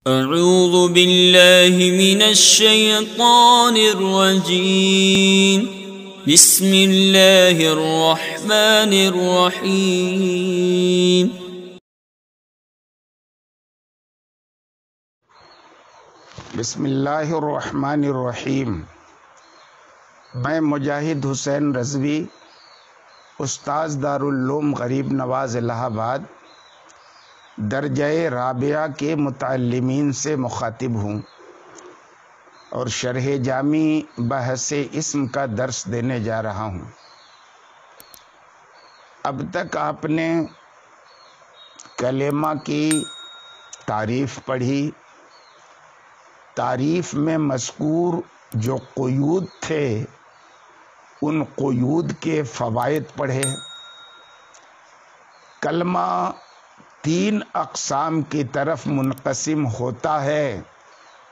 اعوذ باللہ من الشیطان الرجیم بسم اللہ الرحمن الرحیم بسم اللہ الرحمن الرحیم۔ میں مجاہد حسین رضوی، استاذ دارالعلوم غریب نواز الہ آباد، درجہ رابعہ کے متعلمین سے مخاطب ہوں اور شرح جامی بحث اسم کا درس دینے جا رہا ہوں۔ اب تک آپ نے کلمہ کی تعریف پڑھی، تعریف میں مذکور جو قیود تھے ان قیود کے فوائد پڑھے، کلمہ 3 اقسام کی طرف منقسم ہوتا ہے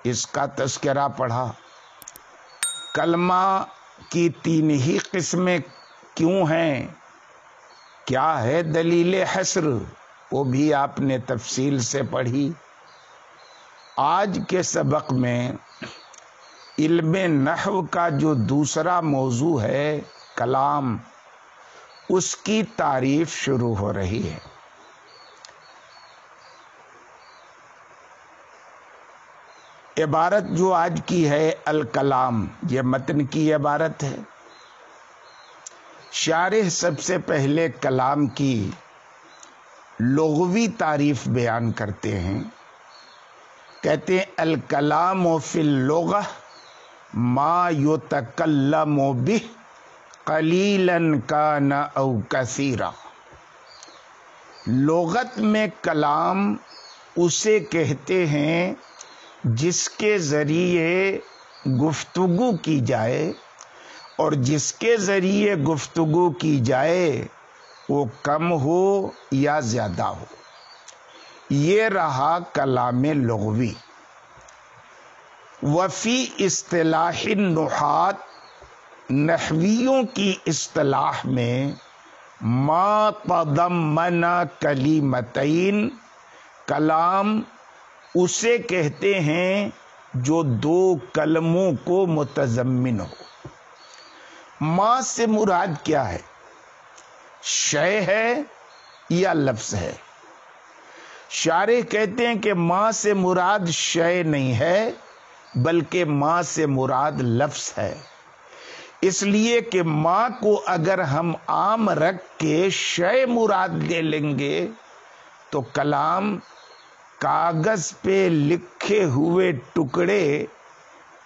اس کا تذکرہ پڑھا، کلمہ کی 3 ہی قسمیں کیوں ہیں، کیا ہے دلیل حصر، وہ بھی آپ نے تفصیل سے پڑھی۔ آج کے سبق میں علم نحو کا جو دوسرا موضوع ہے کلام، اس کی تعریف شروع ہو رہی ہے۔ عبارت جو آج کی ہے الکلام، یہ متن کی عبارت ہے۔ شارح سب سے پہلے کلام کی لغوی تعریف بیان کرتے ہیں، کہتے ہیں الکلام فی اللغہ ما یتکلم بہ قلیلا کان او کثیرا۔ لغت میں کلام اسے کہتے ہیں جس کے ذریعے گفتگو کی جائے، اور جس کے ذریعے گفتگو کی جائے وہ کم ہو یا زیادہ ہو، یہ رہا کلام لغوی۔ وفی اصطلاح النحات، نحویوں کی اصطلاح میں ما تضمن کلمتین، کلام اسے کہتے ہیں جو 2 کلموں کو متضمن ہو۔ ما سے مراد کیا ہے، شے ہے یا لفظ ہے؟ شارح کہتے ہیں کہ ما سے مراد شے نہیں ہے بلکہ ما سے مراد لفظ ہے، اس لیے کہ ما کو اگر ہم عام رکھ کے شے مراد لے لیں گے تو کلام کاغذ پہ لکھے ہوئے ٹکڑے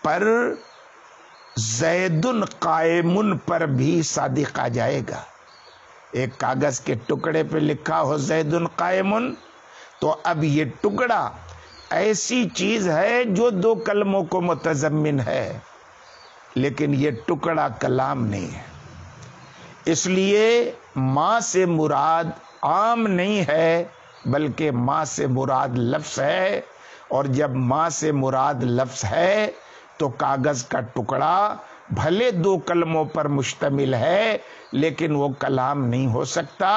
پر زید قائم پر بھی صادق آ جائے گا۔ ایک کاغذ کے ٹکڑے پہ لکھا ہو زید قائم، تو اب یہ ٹکڑا ایسی چیز ہے جو 2 کلموں کو متضمن ہے، لیکن یہ ٹکڑا کلام نہیں ہے۔ اس لیے ما سے مراد عام نہیں ہے بلکہ ما سے مراد لفظ ہے، اور جب ما سے مراد لفظ ہے تو کاغذ کا ٹکڑا بھلے 2 کلموں پر مشتمل ہے لیکن وہ کلام نہیں ہو سکتا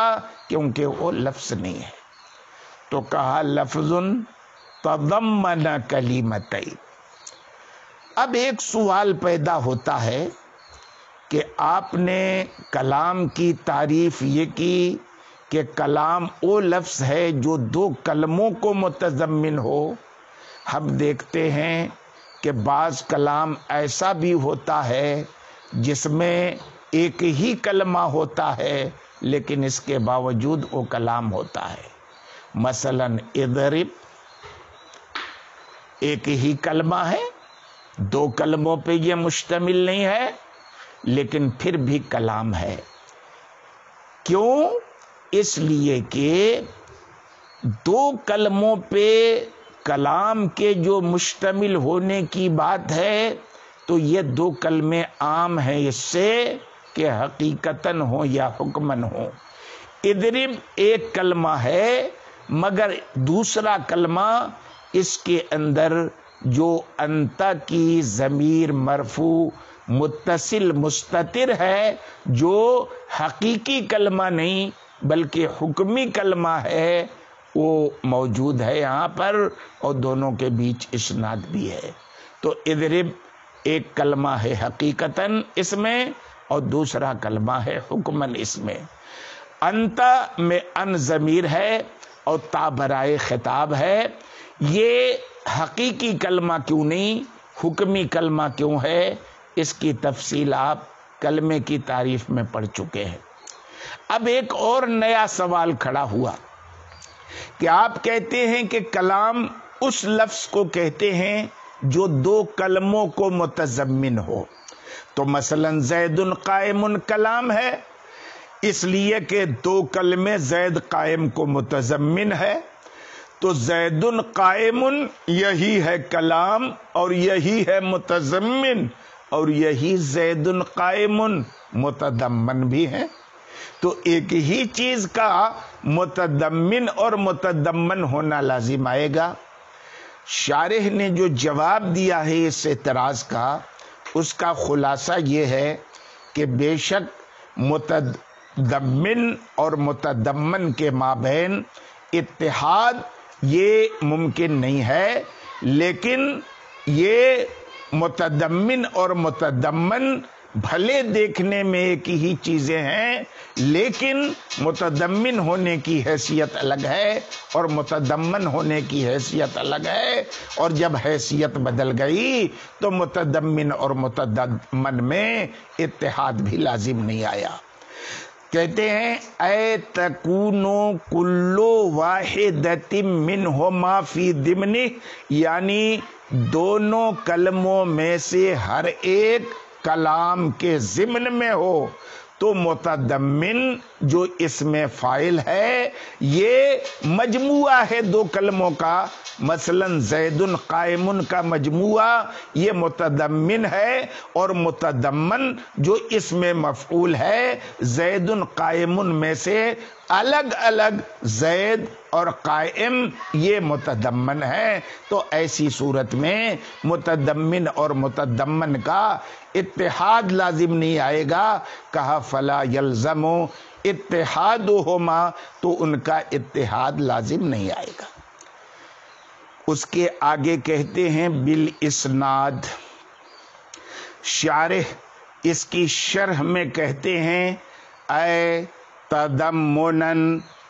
کیونکہ وہ لفظ نہیں ہے۔ تو کہا لفظ تضمن کلمتین۔ اب ایک سوال پیدا ہوتا ہے کہ آپ نے کلام کی تعریف یہ کی کہ کلام وہ لفظ ہے جو 2 کلموں کو متضمن ہو۔ ہم دیکھتے ہیں کہ بعض کلام ایسا بھی ہوتا ہے جس میں ایک ہی کلمہ ہوتا ہے لیکن اس کے باوجود وہ کلام ہوتا ہے۔ مثلا اضرب، ایک ہی کلمہ ہے، 2 کلموں پہ یہ مشتمل نہیں ہے لیکن پھر بھی کلام ہے۔ کیوں؟ اس لیے کہ 2 کلموں پہ کلام کے جو مشتمل ہونے کی بات ہے تو یہ 2 کلمے عام ہیں اس سے کہ حقیقتاً ہو یا حکمن ہو۔ اضرب ایک کلمہ ہے مگر دوسرا کلمہ اس کے اندر جو انت کی ضمیر مرفوع متصل مستتر ہے، جو حقیقی کلمہ نہیں بلکہ حکمی کلمہ ہے، وہ موجود ہے یہاں پر، اور دونوں کے بیچ اسناد بھی ہے۔ تو اضرب ایک کلمہ ہے حقیقتاً اس میں، اور دوسرا کلمہ ہے حکماً اس میں۔ انت میں ان ضمیر ہے اور تا برائے خطاب ہے۔ یہ حقیقی کلمہ کیوں نہیں، حکمی کلمہ کیوں ہے، اس کی تفصیل آپ کلمے کی تعریف میں پڑھ چکے ہیں۔ اب ایک اور نیا سوال کھڑا ہوا کہ آپ کہتے ہیں کہ کلام اس لفظ کو کہتے ہیں جو دو کلموں کو متضمن ہو۔ تو مثلا زید قائم کلام ہے، اس لیے کہ دو کلمے زید قائم کو متضمن ہے، تو زید قائم یہی ہے کلام اور یہی ہے متضمن، اور یہی زید قائم متضمن بھی ہے۔ تو ایک ہی چیز کا متضمن اور متضمن ہونا لازم آئے گا۔ شارح نے جو جواب دیا ہے اس اعتراض کا، اس کا خلاصہ یہ ہے کہ بے شک متضمن اور متضمن کے مابین اتحاد یہ ممکن نہیں ہے، لیکن یہ متضمن اور متضمن بھلے دیکھنے میں ایک ہی چیزیں ہیں، لیکن متضمن ہونے کی حیثیت الگ ہے اور متضمن ہونے کی حیثیت الگ ہے، اور جب حیثیت بدل گئی تو متضمن اور متضمن میں اتحاد بھی لازم نہیں آیا۔ کہتے ہیں اے تکونو کلو واحدۃ منہما فی ضمنہ، یعنی دونوں کلموں میں سے ہر ایک کلام کے ضمن میں ہو، تو متضمن جو اس میں فاعل ہے یہ مجموعہ ہے دو کلموں کا، مثلا زید قائم کا مجموعہ یہ متضمن ہے، اور متضمن جو اس میں مفعول ہے زید قائم میں سے الگ الگ زید اور قائم یہ متضمن ہے۔ تو ایسی صورت میں متضمن اور متضمن کا اتحاد لازم نہیں آئے گا۔ کہا فلا یلزم اتحادہما، تو ان کا اتحاد لازم نہیں آئے گا۔ اس کے آگے کہتے ہیں بالاسناد، شارح اس کی شرح میں کہتے ہیں اے تضمنا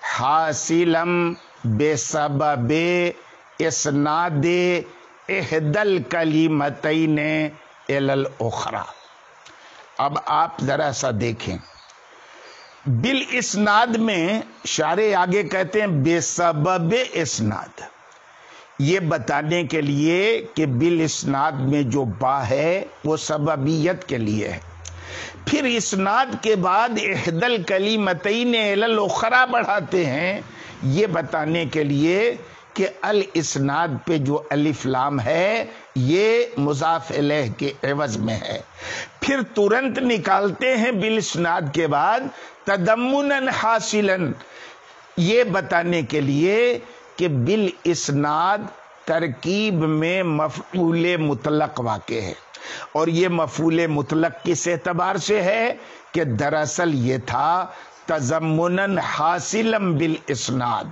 حاصلا بسبب اسناد احدى الکلمتین الی الاخری۔ اب آپ ذرا سا دیکھیں، بالاسناد میں شارح آگے کہتے ہیں بے سبب اسناد، یہ بتانے کے لیے کہ بالاسناد میں جو با ہے وہ سببیت کے لیے ہے، پھر اسناد کے بعد احدى الکلمتین الی الاخری بڑھاتے ہیں، یہ بتانے کے لیے کہ الاسناد پہ جو الف لام ہے یہ مضاف الیہ کے عوض میں ہے، پھر ترنت نکالتے ہیں بالاسناد کے بعد تضمنا حاصلا، یہ بتانے کے لیے کہ بالاسناد ترکیب میں مفعول مطلق واقع ہے، اور یہ مفعول مطلق کس اعتبار سے ہے کہ دراصل یہ تھا تضمنا حاصلا بالاسناد،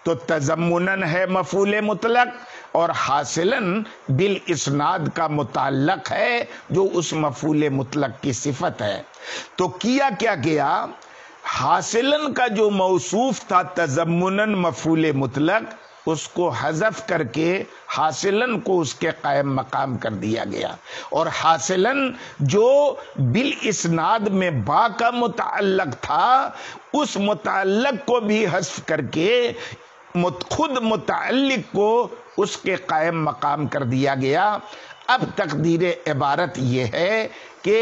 تو تضمنا ہے مفعول مطلق اور حاصلا بالاسناد کا متعلق ہے جو اس مفعول مطلق کی صفت ہے۔ تو کیا گیا، حاصلا کا جو موصوف تھا تضمنا مفعول مطلق، اس کو حذف کر کے حاصلا کو اس کے قائم مقام کر دیا گیا، اور حاصلا جو بالاسناد میں با کا متعلق تھا اس متعلق کو بھی حذف کر کے خود متعلق کو اس کے قائم مقام کر دیا گیا۔ اب تقدیر عبارت یہ ہے کہ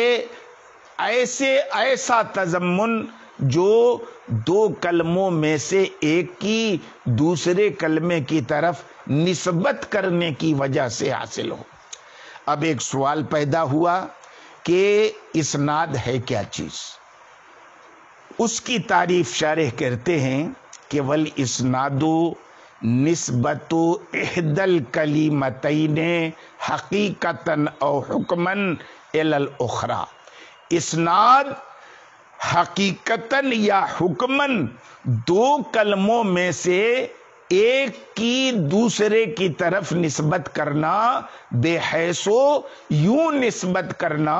ایسا تضمن جو دو کلموں میں سے ایک کی دوسرے کلمے کی طرف نسبت کرنے کی وجہ سے حاصل ہو۔ اب ایک سوال پیدا ہوا کہ اسناد ہے کیا چیز؟ اس کی تعریف شارح کرتے ہیں کہ والاسناد نسبت احدى الکلمتین حقیقتا او حکما الی الاخری، اسناد حقیقتاً یا حکماً دو کلموں میں سے ایک کی دوسرے کی طرف نسبت کرنا بے حیثو یوں نسبت کرنا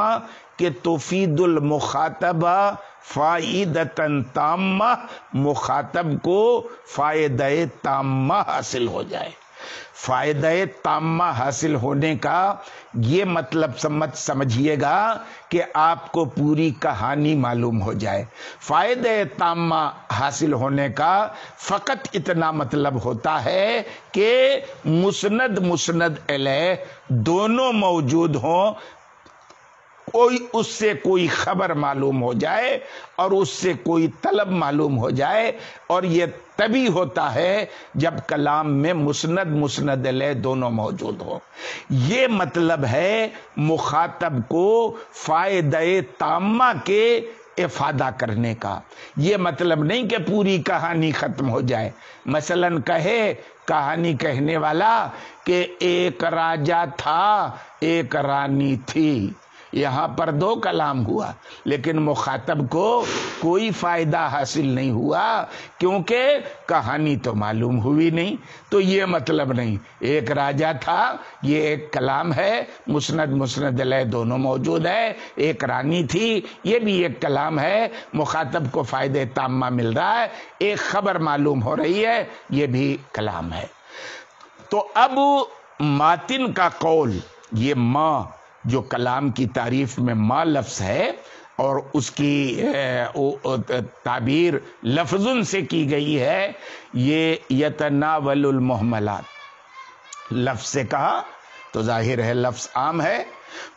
کہ تفید المخاطبہ فائدتاً تامہ، مخاطب کو فائدہ تامہ حاصل ہو جائے۔ فائدہ تامہ حاصل ہونے کا یہ مطلب سمجھیے گا کہ آپ کو پوری کہانی معلوم ہو جائے۔ فائدہ تامہ حاصل ہونے کا فقط اتنا مطلب ہوتا ہے کہ مسند الیہ دونوں موجود ہوں، اس سے کوئی خبر معلوم ہو جائے اور اس سے کوئی طلب معلوم ہو جائے، اور یہ تبھی ہوتا ہے جب کلام میں مسند الیہ دونوں موجود ہو۔ یہ مطلب ہے مخاطب کو فائدہ تامہ کے افادہ کرنے کا۔ یہ مطلب نہیں کہ پوری کہانی ختم ہو جائے۔ مثلا کہے کہانی کہنے والا کہ ایک راجا تھا ایک رانی تھی، یہاں پر دو کلام ہوا، لیکن مخاطب کو کوئی فائدہ حاصل نہیں ہوا کیونکہ کہانی تو معلوم ہوئی نہیں۔ تو یہ مطلب نہیں، ایک راجا تھا یہ ایک کلام ہے، مسند الیہ دونوں موجود ہے، ایک رانی تھی یہ بھی ایک کلام ہے، مخاطب کو فائدہ تامہ مل رہا ہے، ایک خبر معلوم ہو رہی ہے، یہ بھی کلام ہے۔ تو اب ماتن کا قول، یہ ماں جو کلام کی تعریف میں ماں لفظ ہے اور اس کی تعبیر لفظن سے کی گئی ہے، یہ یتناول المحملات لفظ سے کہا تو ظاہر ہے لفظ عام ہے،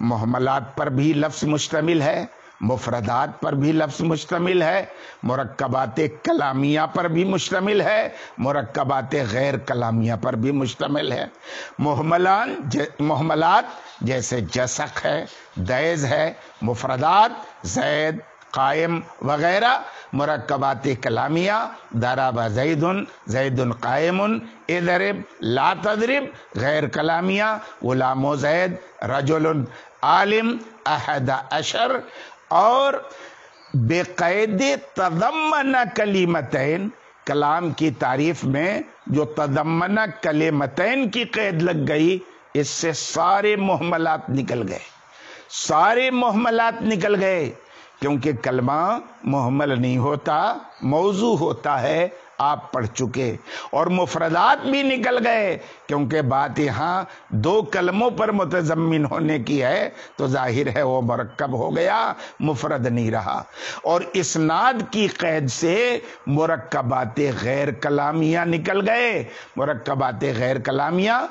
محملات پر بھی لفظ مشتمل ہے، مفردات پر بھی لفظ مشتمل ہے، مرکبات کلامیہ پر بھی مشتمل ہے، مرکبات غیر کلامیہ پر بھی مشتمل ہے۔ محملات جیسے جسق ہے، دیز ہے، مفردات زید، قائم وغیرہ، مرکبات کلامیہ ضرب زید، زید قائم، اضرب لا تضرب، غیر کلامیہ غلام و زید، رجل عالم، احد عشر، اور بے قید تضمن کلمتین، کلام کی تعریف میں جو تضمن کلمتین کی قید لگ گئی، اس سے سارے محملات نکل گئے، سارے محملات نکل گئے، کیونکہ کلمہ محمل نہیں ہوتا، موضوع ہوتا ہے، آپ پڑھ چکے، اور مفردات بھی نکل گئے کیونکہ بات یہاں دو کلموں پر متضمن ہونے کی ہے، تو ظاہر ہے وہ مرکب ہو گیا، مفرد نہیں رہا۔ اور اسناد کی قید سے مرکبات غیر کلامیہ نکل گئے، مرکبات غیر کلامیہ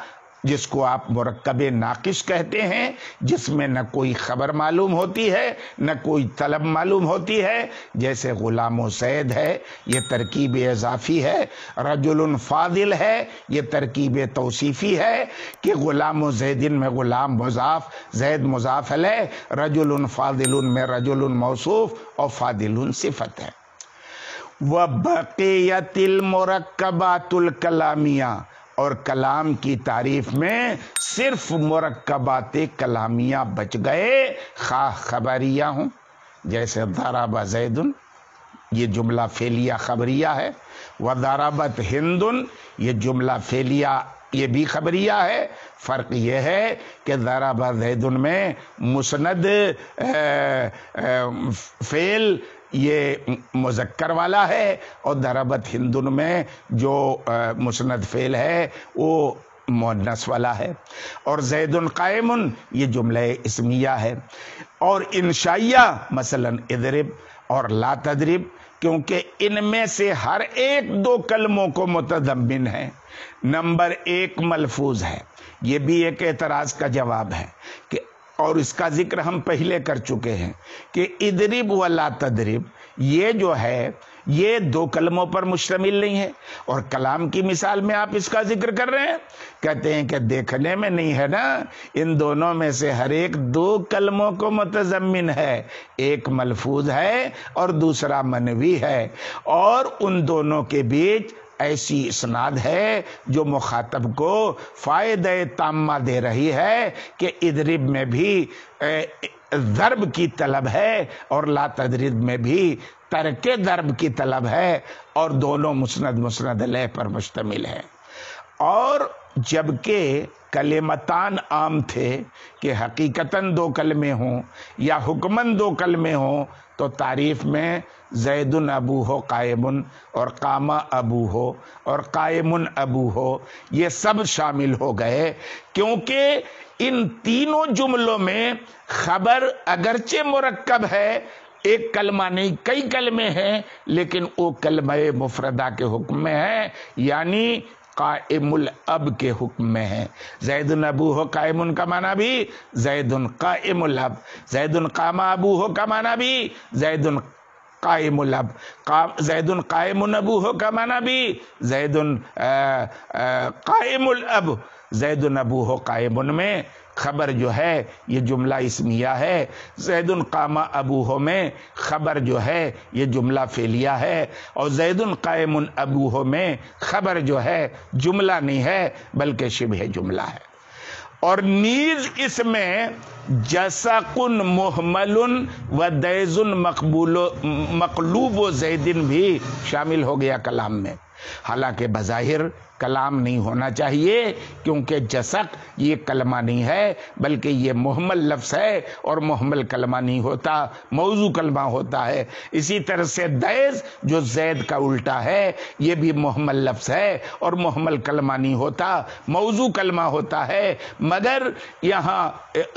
جس کو آپ مرکب ناقص کہتے ہیں، جس میں نہ کوئی خبر معلوم ہوتی ہے نہ کوئی طلب معلوم ہوتی ہے، جیسے غلام و زید ہے، یہ ترکیب اضافی ہے، رجل فاضل ہے، یہ ترکیب توصیفی ہے کہ غلام و زیدن میں غلام مضاف، زید مضاف الیہ، رجل فاضل میں رجل موصوف اور فاضل صفت ہے۔ وَبَقِيَتِ الْمُرَكَّبَاتُ الْكَلَامِيَّةُ، اور کلام کی تعریف میں صرف مرکبات کلامیہ بچ گئے، خواہ خبریہ ہوں، جیسے ضرب زید، یہ جملہ فعلیہ خبریہ ہے، وضربت ہند، یہ جملہ فعلیہ یہ بھی خبریہ ہے۔ فرق یہ ہے کہ ضرب زید میں مسند فعل یہ مذکر والا ہے، اور ضربت ہند میں جو مسند فعل ہے وہ مؤنث والا ہے، اور زید قائم یہ جملہ اسمیہ ہے۔ اور انشائیہ مثلا اضرب اور لا تضرب، کیونکہ ان میں سے ہر ایک دو کلموں کو متضمن ہے۔ نمبر ایک ملفوظ ہے، یہ بھی ایک اعتراض کا جواب ہے کہ، اور اس کا ذکر ہم پہلے کر چکے ہیں کہ اضرب ولا تضرب یہ جو ہے یہ دو کلموں پر مشتمل نہیں ہے، اور کلام کی مثال میں آپ اس کا ذکر کر رہے ہیں، کہتے ہیں کہ دیکھنے میں نہیں ہے نا، ان دونوں میں سے ہر ایک دو کلموں کو متضمن ہے، ایک ملفوظ ہے اور دوسرا منوی ہے، اور ان دونوں کے بیچ ایسی اسناد ہے جو مخاطب کو فائدہ تامہ دے رہی ہے کہ اضرب میں بھی ضرب کی طلب ہے اور لا تضرب میں بھی ترک ضرب کی طلب ہے اور دونوں مسند مسند علیہ پر مشتمل ہے۔ اور جبکہ کلمتان عام تھے کہ حقیقتاً دو کلمے ہوں یا حکماً دو کلمے ہوں، تو تعریف میں زید ابو ہو قائم اور قامہ ابو ہو اور قائم ابو ہو یہ سب شامل ہو گئے، کیونکہ ان تینوں جملوں میں خبر اگرچہ مرکب ہے، ایک کلمہ نہیں کئی کلمے ہیں، لیکن وہ کلمہ مفردہ کے حکم میں ہے، یعنی قائم الاب کے حکم میں ہے۔ زید ابو ہو قائم کا معنی بھی زید قائم الاب، زید قام ابو ہو کا معنی بھی زید قائم الاب، زید قائم ابو ہو کا معنی بھی زید قائم الاب۔ زید ابو ہو قائم میں خبر جو ہے یہ جملہ اسمیہ ہے، زید قام ابو ہو میں خبر جو ہے یہ جملہ فعلیہ ہے، اور زید قائم ابو ہو میں خبر جو ہے جملہ نہیں ہے بلکہ شبہ جملہ ہے۔ اور نیز اس میں جسق محمل و دیز مقلوب و زیدن بھی شامل ہو گیا کلام میں، حالانکہ بظاہر کلام نہیں ہونا چاہیے، کیونکہ جسق یہ کلمہ نہیں ہے بلکہ یہ محمل لفظ ہے، اور محمل کلمہ نہیں ہوتا، موضوع کلمہ ہوتا ہے۔ اسی طرح سے دیز جو زید کا الٹا ہے یہ بھی محمل لفظ ہے اور محمل کلمہ نہیں ہوتا، موضوع کلمہ ہوتا ہے، مگر یہاں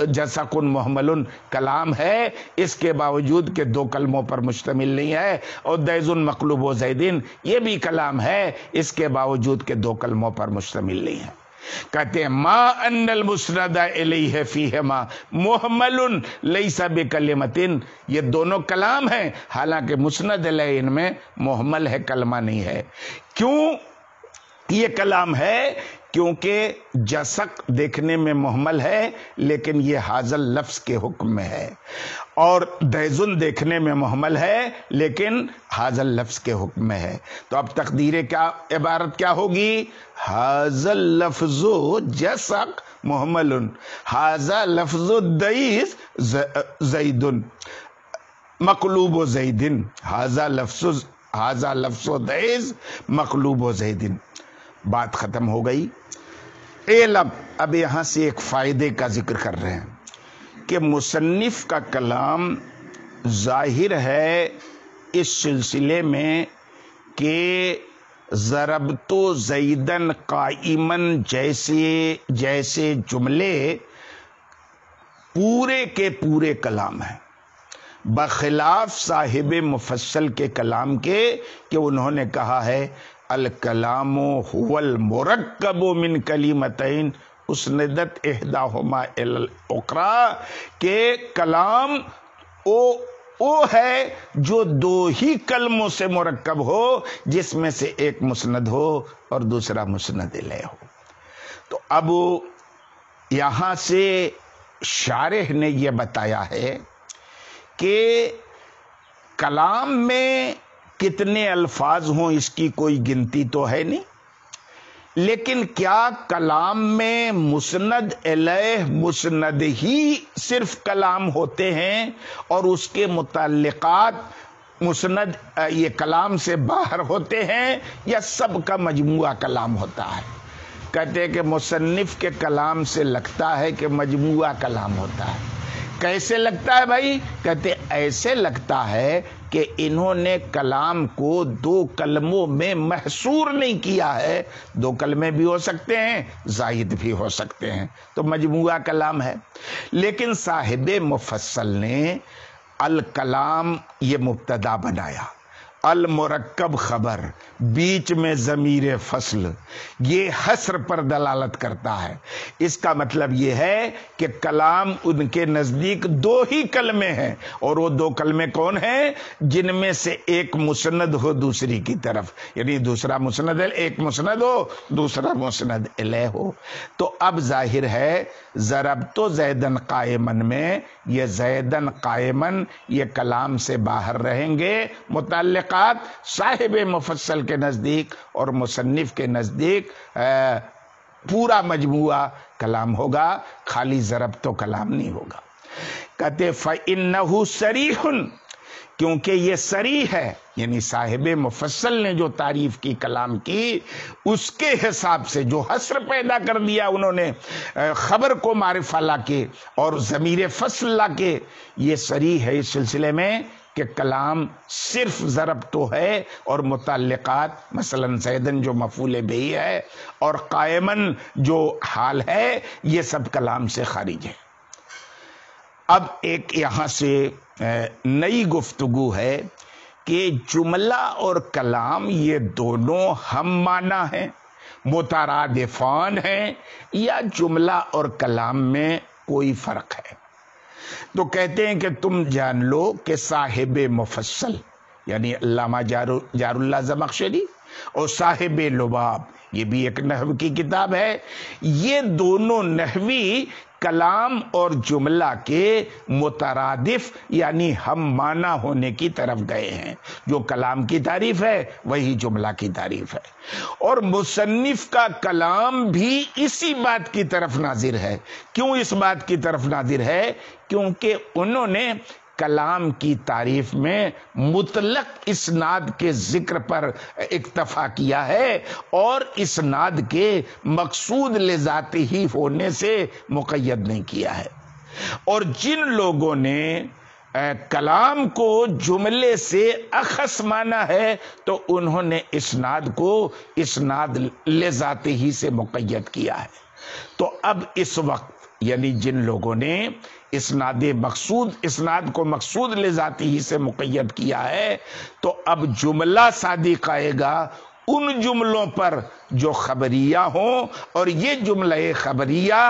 جسق محمل کلام ہے، اس کے باوجود کہ دو کلموں پر مشتمل نہیں ہے، اور دیز مقلوب و زیدین یہ بھی کلام ہے، اس کے باوجود کہ دو کلموں پر مشتمل نہیں ہے۔ کہتے ہیں ما ان المسند الیہ فیہما محمل لیس بکلمۃ، یہ دونوں کلام ہیں، حالانکہ مسند الیہ ان میں محمل ہے، کلمہ نہیں ہے۔ کیوں یہ کلام ہے؟ کیونکہ جسق دیکھنے میں محمل ہے لیکن یہ حاضل لفظ کے حکم میں ہے، اور دیزن دیکھنے میں محمل ہے لیکن حاضل لفظ کے حکم میں ہے۔ تو اب تقدیر کیا عبارت کیا ہوگی؟ حاضل لفظ جسق محمل، حاضل لفظ دیز زید مقلوب و زیدن، حاضل لفظ دیز مقلوب و زیدن۔ بات ختم ہو گئی۔ علم، اب یہاں سے ایک فائدے کا ذکر کر رہے ہیں کہ مصنف کا کلام ظاہر ہے اس سلسلے میں کہ ضربت زیدن قائمن جیسے جملے پورے کے پورے کلام ہیں، بخلاف صاحب مفصل کے کلام کے کہ انہوں نے کہا ہے الکلام هو المرکب من کلمتین اسندت احداہما الی الاخری، کہ کلام وہ ہے جو دو ہی کلموں سے مرکب ہو، جس میں سے ایک مسند ہو اور دوسرا مسند الیہ ہو۔ تو اب یہاں سے شارح نے یہ بتایا ہے کہ کلام میں کتنے الفاظ ہوں اس کی کوئی گنتی تو ہے نہیں، لیکن کیا کلام میں مسند الیہ مسند ہی صرف کلام ہوتے ہیں اور اس کے متعلقات مسند یہ کلام سے باہر ہوتے ہیں، یا سب کا مجموعہ کلام ہوتا ہے؟ کہتے ہیں کہ مصنف کے کلام سے لگتا ہے کہ مجموعہ کلام ہوتا ہے۔ کیسے لگتا ہے بھائی؟ کہتے ایسے لگتا ہے کہ انہوں نے کلام کو دو کلموں میں محصور نہیں کیا ہے، دو کلمے بھی ہو سکتے ہیں، زائد بھی ہو سکتے ہیں، تو مجموعہ کلام ہے۔ لیکن صاحب مفصل نے الکلام یہ مبتدا بنایا، المرکب خبر، بیچ میں ضمیر فصل، یہ حصر پر دلالت کرتا ہے۔ اس کا مطلب یہ ہے کہ کلام ان کے نزدیک دو ہی کلمے ہیں، اور وہ دو کلمے کون ہیں؟ جن میں سے ایک مسند ہو دوسری کی طرف، یعنی دوسرا مسند، ایک مسند ہو دوسرا مسند الیہ ہو۔ تو اب ظاہر ہے ضربت زیدن قائمن میں یہ زیدن قائمن یہ کلام سے باہر رہیں گے، متعلقات صاحب مفصل کے نزدیک اور مصنف کے نزدیک پورا مجموعہ کلام ہوگا، خالی ضرب تو کلام نہیں ہوگا۔ کہتے فَإِنَّهُ صَرِيحٌ، کیونکہ یہ صریح ہے، یعنی صاحب مفصل نے جو تعریف کی کلام کی، اس کے حساب سے جو حصر پیدا کر دیا انہوں نے خبر کو معرفہ لا کے اور ضمیر فصل لا کے، یہ صریح ہے اس سلسلے میں کہ کلام صرف ضرب تو ہے، اور متعلقات مثلا زیدن جو مفعول بہی ہے اور قائمن جو حال ہے، یہ سب کلام سے خارج ہے۔ اب ایک یہاں سے نئی گفتگو ہے کہ جملہ اور کلام یہ دونوں ہم معنی ہیں، مترادفان ہیں، یا جملہ اور کلام میں کوئی فرق ہے؟ تو کہتے ہیں کہ تم جان لو کہ صاحب مفصل یعنی علامہ جار اللہ زمخشری اور صاحب لباب، یہ بھی ایک نحو کی کتاب ہے، یہ دونوں نحوی کلام اور جملہ کے مترادف یعنی ہم معنی ہونے کی طرف گئے ہیں۔ جو کلام کی تعریف ہے وہی جملہ کی تعریف ہے، اور مصنف کا کلام بھی اسی بات کی طرف ناظر ہے۔ کیوں اس بات کی طرف ناظر ہے؟ کیونکہ انہوں نے کلام کی تعریف میں مطلق اسناد کے ذکر پر اکتفا کیا ہے، اور اسناد کے مقصود لذاتی ہی ہونے سے مقید نہیں کیا ہے۔ اور جن لوگوں نے کلام کو جملے سے اخص مانا ہے تو انہوں نے اسناد کو اسناد لذاتی ہی سے مقید کیا ہے۔ تو اب اس وقت یعنی جن لوگوں نے اسناد کو مقصود لذاتی ہی سے مقید کیا ہے، تو اب جملہ صادق آئے گا ان جملوں پر جو خبریہ ہوں، اور یہ جملہ خبریہ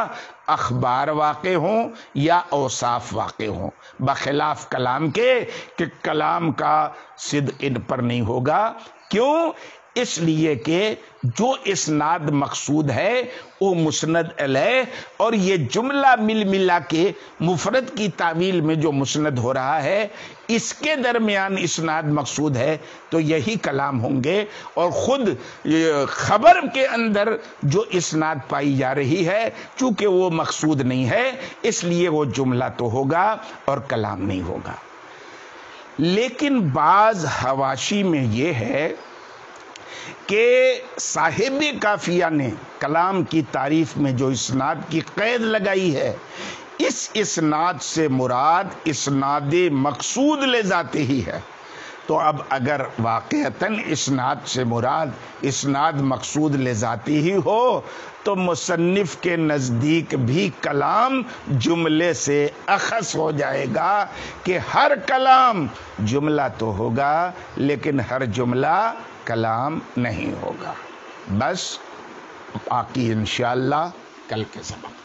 اخبار واقع ہوں یا اوصاف واقع ہوں، بخلاف کلام کے کہ کلام کا صدق ان پر نہیں ہوگا۔ کیوں؟ اس لیے کہ جو اسناد مقصود ہے وہ مسند علیہ، اور یہ جملہ مل ملا کے مفرد کی تعویل میں جو مسند ہو رہا ہے اس کے درمیان اسناد مقصود ہے، تو یہی کلام ہوں گے۔ اور خود خبر کے اندر جو اسناد پائی جا رہی ہے چونکہ وہ مقصود نہیں ہے، اس لیے وہ جملہ تو ہوگا اور کلام نہیں ہوگا۔ لیکن بعض حواشی میں یہ ہے کہ صاحب کافیہ نے کلام کی تعریف میں جو اسناد کی قید لگائی ہے، اس اسناد سے مراد اسناد مقصود لذاتی ہی ہے۔ تو اب اگر واقعتاً اسناد سے مراد اسناد مقصود لذاتی ہی ہو تو مصنف کے نزدیک بھی کلام جملے سے اخص ہو جائے گا کہ ہر کلام جملہ تو ہوگا لیکن ہر جملہ کلام نہیں ہوگا۔ بس باقی انشاءاللہ کل کے سبق